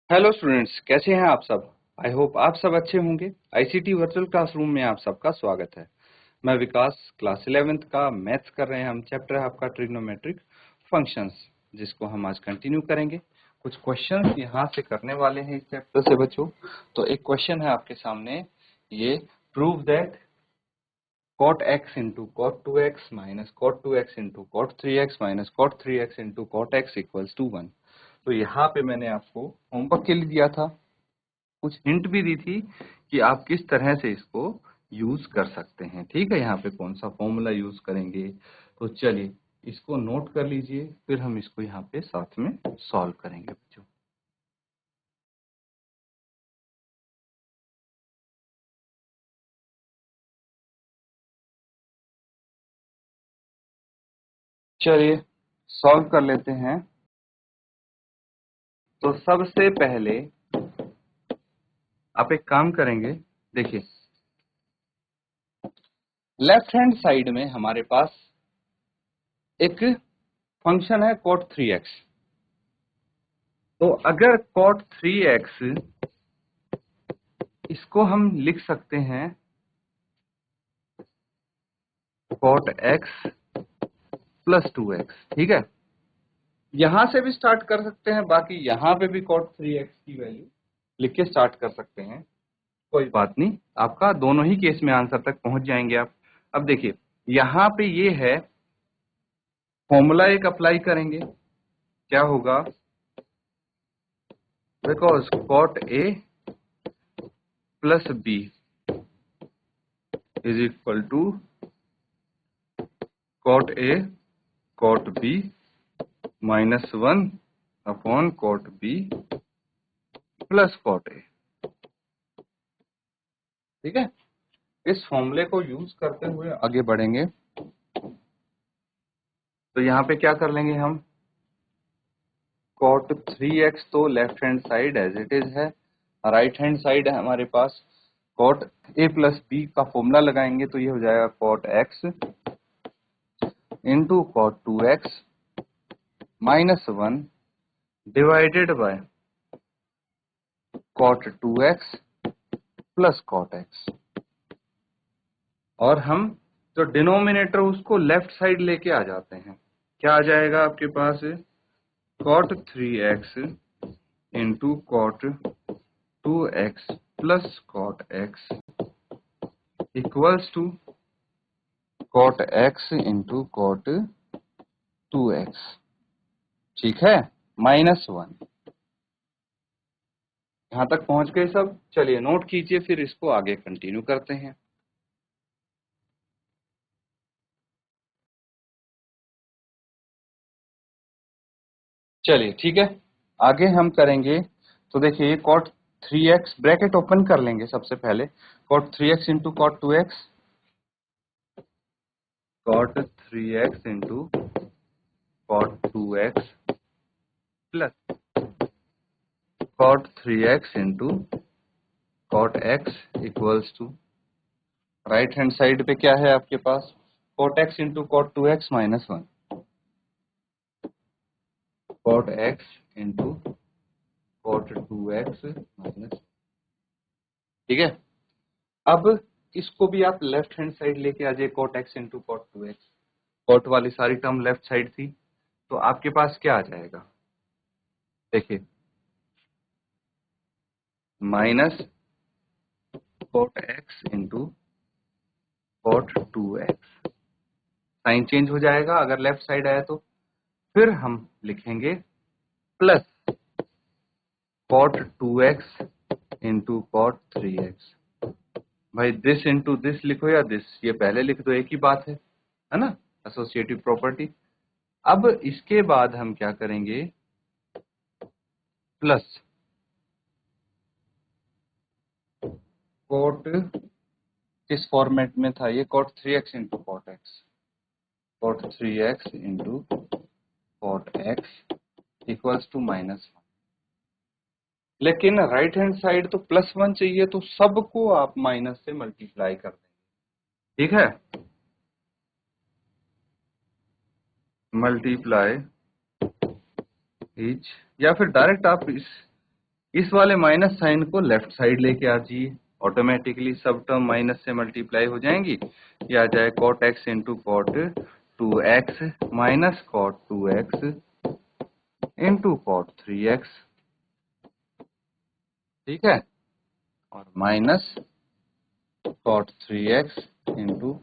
Hello students, कैसे हैं आप सब। आई होप आप सब अच्छे होंगे। आईसीटी वर्चुअल क्लासरूम में आप सबका स्वागत है। मैं विकास, क्लास 11th का मैथ्स कर रहे हैं हम। चैप्टर है आपका ट्रिग्नोमेट्रिक फंक्शंस, जिसको हम आज कंटिन्यू करेंगे। कुछ क्वेश्चंस यहाँ से करने वाले हैं इस चैप्टर से बच्चों। तो एक क्वेश्चन है आपके सामने, ये prove that cot x into cot 2x minus cot 2x into cot 3x minus cot 3x into cot x equals to 1। तो यहाँ पे मैंने आपको होमवर्क के लिए दिया था, कुछ हिंट भी दी थी कि आप किस तरह से इसको यूज कर सकते हैं। ठीक है, यहाँ पे कौन सा फॉर्मूला यूज करेंगे। तो चलिए इसको नोट कर लीजिए, फिर हम इसको यहाँ पे साथ में सॉल्व करेंगे बच्चों। चलिए सॉल्व कर लेते हैं। तो सबसे पहले आप एक काम करेंगे, देखिए लेफ्ट हैंड साइड में हमारे पास एक फंक्शन है cot 3x। तो अगर cot 3x, इसको हम लिख सकते हैं cot x प्लस 2x। ठीक है, यहां से भी स्टार्ट कर सकते हैं, बाकी यहां पे भी cot 3x की वैल्यू लिख के स्टार्ट कर सकते हैं। कोई बात नहीं, आपका दोनों ही केस में आंसर तक पहुंच जाएंगे आप। अब देखिए यहां पे ये है, फॉर्मूला एक अप्लाई करेंगे, क्या होगा, because cot a plus b is equal to cot a cot b minus 1 upon cot b plus cot a। ठीक है, इस फॉर्मूले को यूज करते हुए आगे बढ़ेंगे। तो यहाँ पे क्या कर लेंगे हम, cot 3x तो left hand side as it is है, राइट हैंड साइड है हमारे पास। cot a प्लस b का फॉर्मूला लगाएंगे तो ये हो जाएगा cot x into cot 2x minus 1 divided by cot 2x plus cot x। और हम जो डिनोमिनेटर उसको लेफ्ट साइड लेके आ जाते हैं, क्या आ जाएगा आपके पास, cot 3x into cot 2x plus cot x equals to cot x into cot 2x। ठीक है, माइनस 1। यहां तक पहुंच गए सब। चलिए नोट कीजिए, फिर इसको आगे कंटिन्यू करते हैं। चलिए ठीक है, आगे हम करेंगे। तो देखिए cot 3x, ब्रैकेट ओपन कर लेंगे सबसे पहले, cot 3x into cot 2x, cot 3x into cot 2x plus cot 3x into cot x equals to, right hand side पे क्या है आपके पास, cot x into cot 2x minus 1, cot x into cot 2x minus. ठीक है, अब इसको भी आप लेफ्ट हैंड साइड लेके आ जाए, cot x into cot 2x। cot वाली सारी टर्म लेफ्ट साइड थी, तो आपके पास क्या आ जाएगा, देखिए minus cot x into cot 2x। Sign change हो जाएगा अगर लेफ्ट साइड आया तो। फिर हम लिखेंगे plus cot 2x into cot 3x। भाई दिस इंटू दिस लिखो या दिस, ये पहले लिख दो, एक ही बात है ना, एसोसिएटिव प्रॉपर्टी। अब इसके बाद हम क्या करेंगे, प्लस cot, किस फॉर्मेट में था ये, cot 3x into cot x, cot 3x into cot x equals to minus 1। लेकिन राइट हैंड साइड तो प्लस 1 चाहिए, तो सबको आप माइनस से मल्टीप्लाई कर देंगे। ठीक है, मल्टीप्लाई इच, या फिर डायरेक्ट आप इस वाले माइनस साइन को लेफ्ट साइड लेके आ जाइए, ऑटोमेटिकली सब टर्म माइनस से मल्टीप्लाई हो जाएंगी। ये आ जाए cot x into cot 2x minus cot 2x into cot 3x, ठीक है, और minus cot 3x into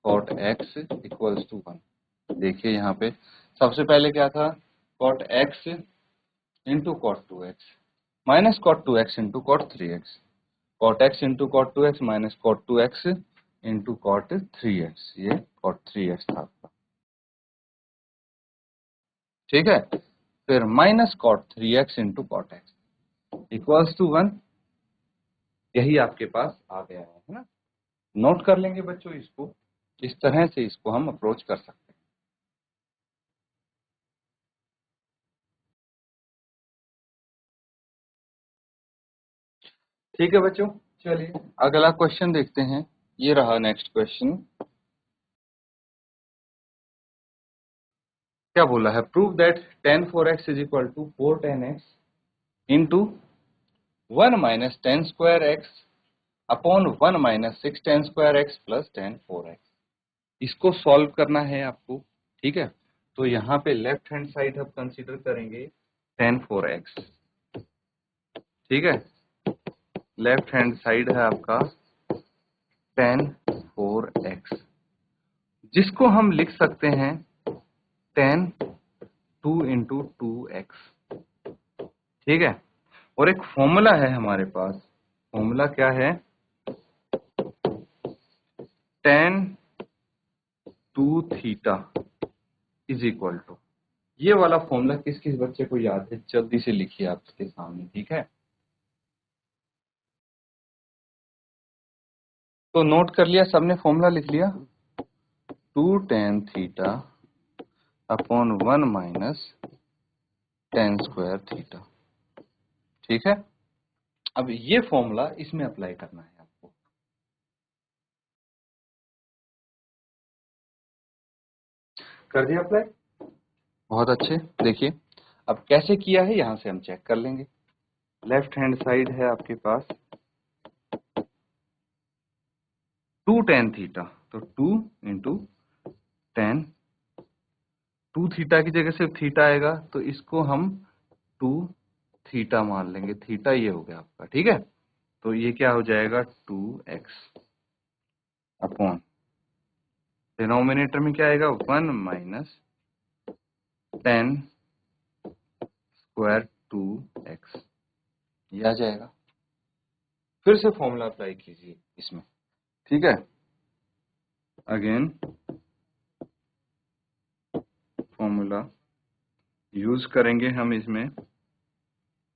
cot x equals to 1। देखिए यहाँ पे सबसे पहले क्या था, cot x into cot 2x minus cot 2x into cot 3x, cot x into cot 2x minus cot 2x into cot 3x, ये cot 3x था आपका, ठीक है। फिर minus cot 3x into cot x equals to 1, यही आपके पास आ गया है ना। नोट कर लेंगे बच्चों इसको, इस तरह से इसको हम अप्रोच कर सकते हैं। ठीक है बच्चों, चलिए अगला क्वेश्चन देखते हैं। ये रहा नेक्स्ट क्वेश्चन। क्या बोला है, prove that tan 4x is equal to 4 tan x into 1 minus tan square x upon 1 minus 6 tan square x plus tan 4x। इसको सॉल्व करना है आपको, ठीक है। तो यहाँ पे लेफ्ट हैंड साइड हम कंसीडर करेंगे tan 4x, ठीक है। लेफ्ट हैंड साइड है आपका tan 4x, जिसको हम लिख सकते हैं tan 2 इंटू 2x, ठीक है। और एक फॉर्मूला है हमारे पास, फॉर्मूला क्या है, tan 2 theta is equal to, ये वाला फॉर्मूला किस किस बच्चे को याद है, जल्दी से लिखिए आपके सामने, ठीक है। तो नोट कर लिया सबने, फॉर्मूला लिख लिया, 2 tan theta upon 1 minus tan square theta, ठीक है। अब ये फॉर्मूला इसमें अप्लाई करना है आपको। कर दिया अप्लाई, बहुत अच्छे। देखिए अब कैसे किया है, यहां से हम चेक कर लेंगे। लेफ्ट हैंड साइड है आपके पास 2 tan थीटा, तो 2 इंटू tan, 2 थीटा की जगह सिर्फ थीटा आएगा, तो इसको हम 2 थीटा मान लेंगे, थीटा ये हो गया आपका, ठीक है। तो ये क्या हो जाएगा 2x अपॉन, डिनोमिनेटर में क्या आएगा 1 माइनस tan स्क्वायर 2x, ये आ जाएगा। फिर से फॉर्मूला अप्लाई कीजिए इसमें, ठीक है। अगेन फॉर्मूला यूज करेंगे हम इसमें,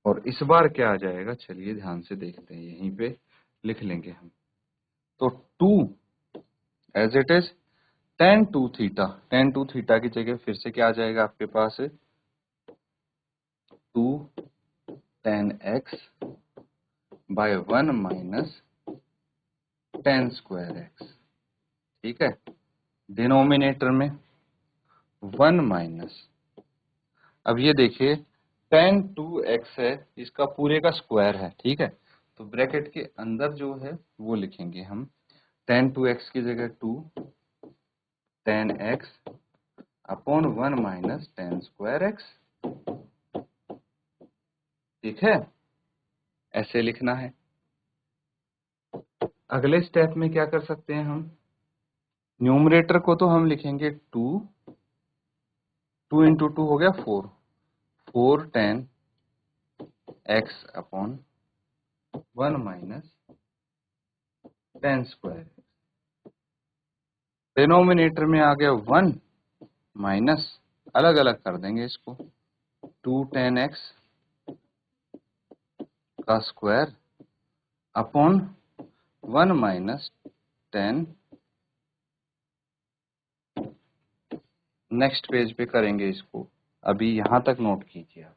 और इस बार क्या आ जाएगा, चलिए ध्यान से देखते हैं, यहीं पे लिख लेंगे हम। तो 2 as it is tan 2 theta, tan 2 theta की जगह फिर से क्या आ जाएगा आपके पास, 2 tan x by 1 minus tan square x, ठीक है। डिनोमिनेटर में 1 माइनस, अब ये देखिए tan 2x है, इसका पूरे का स्क्वायर है, ठीक है। तो ब्रैकेट के अंदर जो है वो लिखेंगे हम, tan 2x की जगह 2 tan x upon 1 minus tan square x, ठीक है, ऐसे लिखना है। अगले स्टेप में क्या कर सकते हैं हम, न्यूमरेटर को तो हम लिखेंगे 2, 2 इंटू 2 हो गया 4, 4 tan x upon 1 minus tan square. Denominator में आ गया 1 माइनस, अलग अलग कर देंगे इसको, 2 tan x का square upon 1 minus tan, next page पे करेंगे इसको, अभी यहां तक नोट कीजिए आप।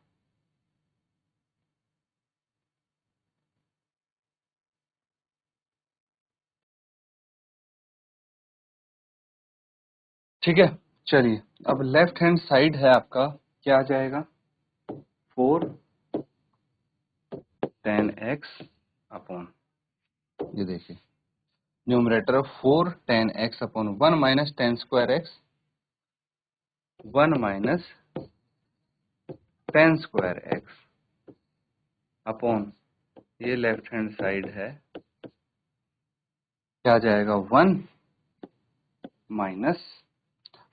ठीक है, चलिए अब लेफ्ट हैंड साइड है आपका, क्या आ जाएगा 4 10x अपॉन, ये देखिए numerator 4 10x upon 1 minus 10 square x, 1 minus 10 square x upon, ये लेफ्ट हैंड साइड है, क्या जाएगा 1 माइनस,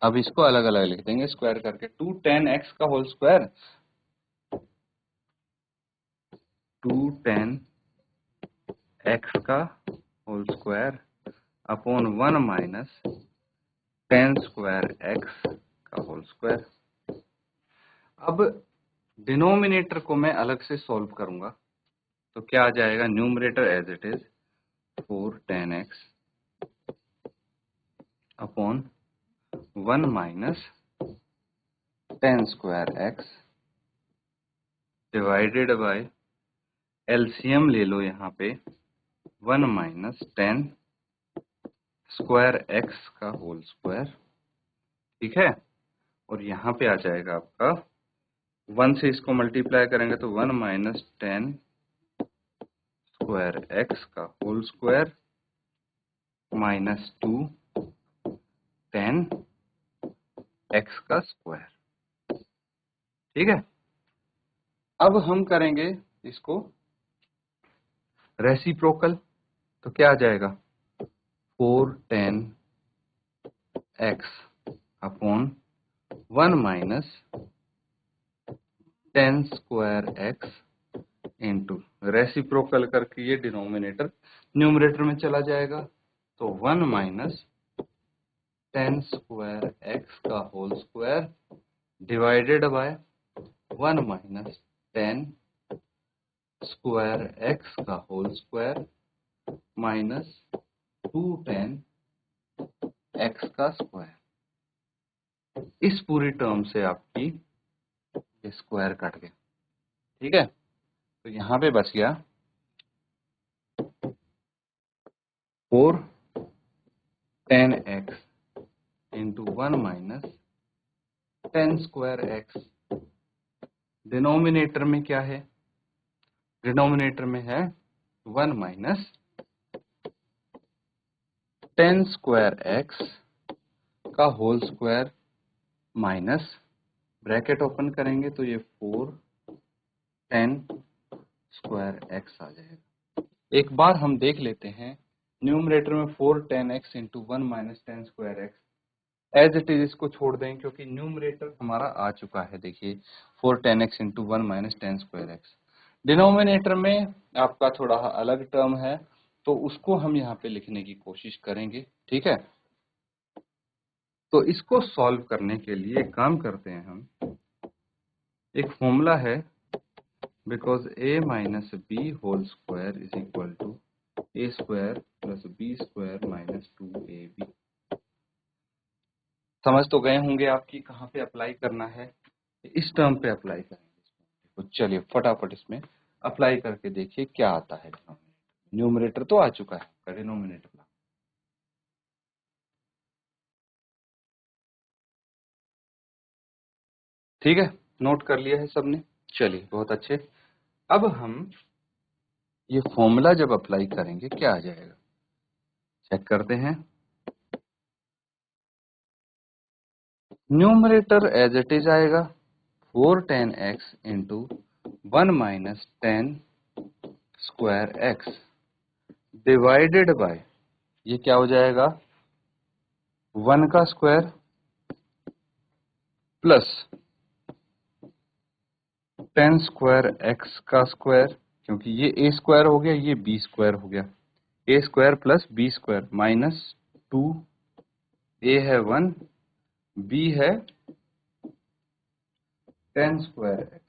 अब इसको अलग अलग लिख देंगे स्क्वायर करके, 2 10x का होल स्क्वायर, 2 10x का whole square upon 1 minus 10 square x का होल स्क्वायर। अब डिनोमिनेटर को मैं अलग से सॉल्व करूंगा, तो क्या आ जाएगा, numerator as it is 4 10x upon 1 minus 10 square x divided by, LCM ले लो यहाँ पे, 1 माइनस 10 स्क्वायर x का होल स्क्वायर, ठीक है। और यहाँ पे आ जाएगा आपका 1 से इसको मल्टीप्लाई करेंगे तो 1 माइनस 10 स्क्वायर x का होल स्क्वायर माइनस 2 10 x का स्क्वायर, ठीक है। अब हम करेंगे इसको रेसिप्रोकल, तो क्या आ जाएगा 4 10 x upon 1 minus 10 square x into, reciprocal करके ये डिनोमिनेटर न्यूमरेटर में चला जाएगा, तो 1 माइनस 10 स्क्वायर x का whole square divided by 1 minus 10 square x का होल स्क्वायर माइनस 2 10 x का स्क्वायर। इस पूरी टर्म से आपकी स्क्वायर कट गया, ठीक है। तो यहाँ पे बच गया 4 10x into 1 minus 10 square x। Denominator में क्या है, डिनोमिनेटर में है 1 माइनस 10 स्क्वायर x का whole square minus, bracket open करेंगे तो ये 4 10 स्क्वायर x आ जाएगा। एक बार हम देख लेते हैं, न्यूमरेटर में 4 10x into 1 minus 10 square x, as it is इसको छोड़ दें क्योंकि न्यूमरेटर हमारा आ चुका है। देखिए 4 10x into 1 minus 10 square x, denominator में आपका थोड़ा अलग टर्म है, तो उसको हम यहाँ पे लिखने की कोशिश करेंगे, ठीक है। तो इसको सॉल्व करने के लिए एक काम करते हैं हम, एक फॉर्मूला है, because a minus B whole square is equal to a square plus b square minus 2ab। समझ तो गए होंगे आपकी कहाँ पे अप्लाई करना है, इस टर्म पे अप्लाई करेंगे। तो चलिए फटाफट इसमें अप्लाई करके देखिए क्या आता है। न्यूमरेटर तो आ चुका है, डिनोमिनेटर ठीक है, नोट कर लिया है सबने, चलिए बहुत अच्छे। अब हम ये फॉर्मूला जब अप्लाई करेंगे क्या आ जाएगा, चेक करते हैं। न्यूमरेटर एज इट इज आएगा 4 10x into 1 minus 10 square x divided bye, ये क्या हो जाएगा 1 का स्क्वायर प्लस 10 स्क्वायर x का स्क्वायर, क्योंकि ये a स्क्वायर हो गया, ये b स्क्वायर हो गया, a square plus b square minus 2, a है 1, b है 10 स्क्वायर x,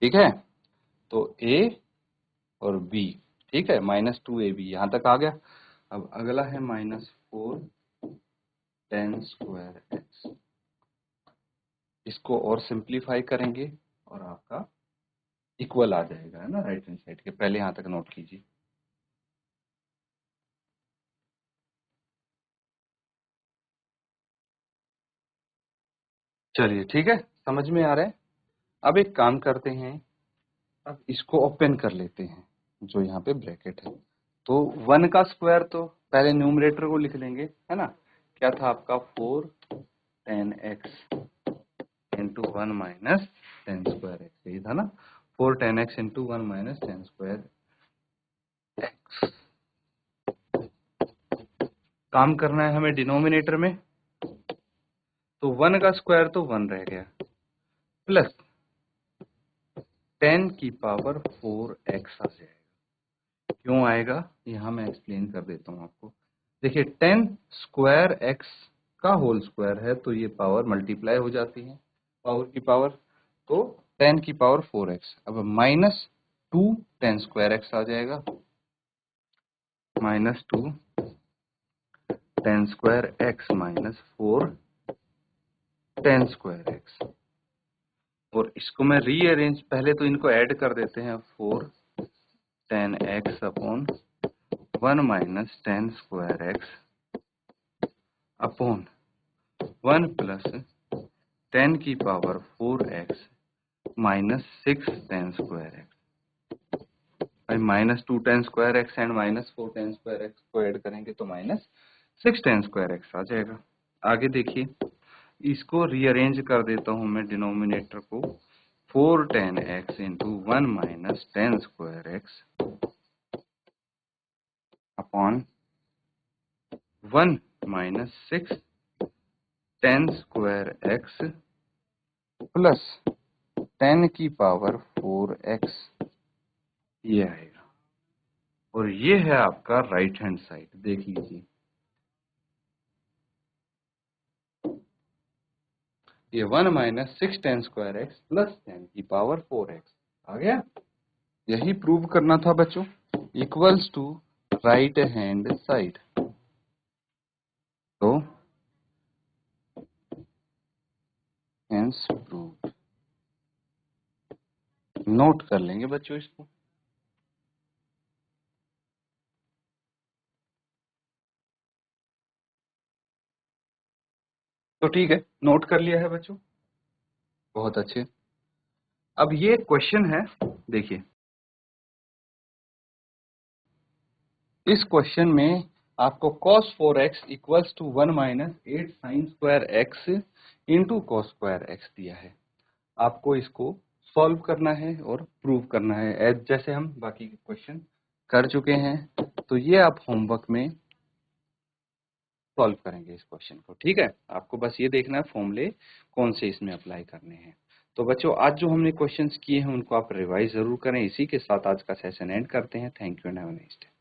ठीक है। तो a और b, ठीक है, माइनस 2ab यहां तक आ गया। अब अगला है माइनस 4 10 स्क्वायर x, इसको और सिंप्लीफाई करेंगे और आपका इक्वल आ जाएगा, है ना, राइट हैंड साइड के, पहले यहां तक नोट कीजिए। चलिए ठीक है, समझ में आ रहा है। अब एक काम करते हैं, अब इसको ओपन कर लेते हैं, जो यहाँ पे ब्रैकेट है। तो 1 का स्क्वायर तो पहले न्यूमरेटर को लिख लेंगे, है ना। क्या था आपका 4 10x into 1 minus 10 square x, यही था ना। 4 10x into 1 minus 10 square x. काम करना है हमें डिनोमिनेटर में, तो 1 का स्क्वायर तो 1 रह गया, प्लस 10 की पावर 4x आ जाएगा। क्यों आएगा यहाँ मैं एक्सप्लेन कर देता हूँ आपको। देखिए 10 स्क्वायर x का होल स्क्वायर है, तो ये पावर मल्टीप्लाई हो जाती है, पावर की पावर, तो 10 की पावर 4x। अब माइनस 2 10 स्क्वायर x आ जाएगा, minus 2 10 square x minus 4 10 square x। और इसको मैं रीअरेंज, पहले तो इनको ऐड कर देते हैं, 4 10x upon 1 minus 10 square x upon 1 plus 10 की power 4x minus 6 10 square x। भाई minus 2 10 square x and minus 4 10 square x को ऐड करेंगे तो माइनस 6 10 स्क्वायर x आ जाएगा। आगे देखिए, इसको रीअरेंज कर देता हूं मैं डिनोमिनेटर को, 4 10x into 1 minus 10 square x upon 1 minus 6 10 square x plus 10 की पावर 4x, ये आएगा। और ये है आपका राइट हैंड साइड, देख लीजिए, ये 1 माइनस 6 10 स्क्वायर x प्लस 10 की पावर 4x आ गया। यही प्रूव करना था बच्चों, equals to right hand side. तो हेंस प्रूव, नोट कर लेंगे बच्चों इसको। तो ठीक है, नोट कर लिया है बच्चों, बहुत अच्छे। अब ये क्वेश्चन है, देखिए इस क्वेश्चन में आपको cos 4x equals to 1 minus 8 sine square x into cos square x दिया है। आपको इसको सॉल्व करना है और प्रूव करना है, जैसे हम बाकी के क्वेश्चन कर चुके हैं। तो ये आप होमवर्क में सॉल्व करेंगे इस क्वेश्चन को, ठीक है। आपको बस ये देखना है फॉर्मूले कौन से इसमें अप्लाई करने हैं। तो बच्चों आज जो हमने क्वेश्चंस किए हैं उनको आप रिवाइज जरूर करें। इसी के साथ आज का सेशन एंड करते हैं। Thank you and have a nice day.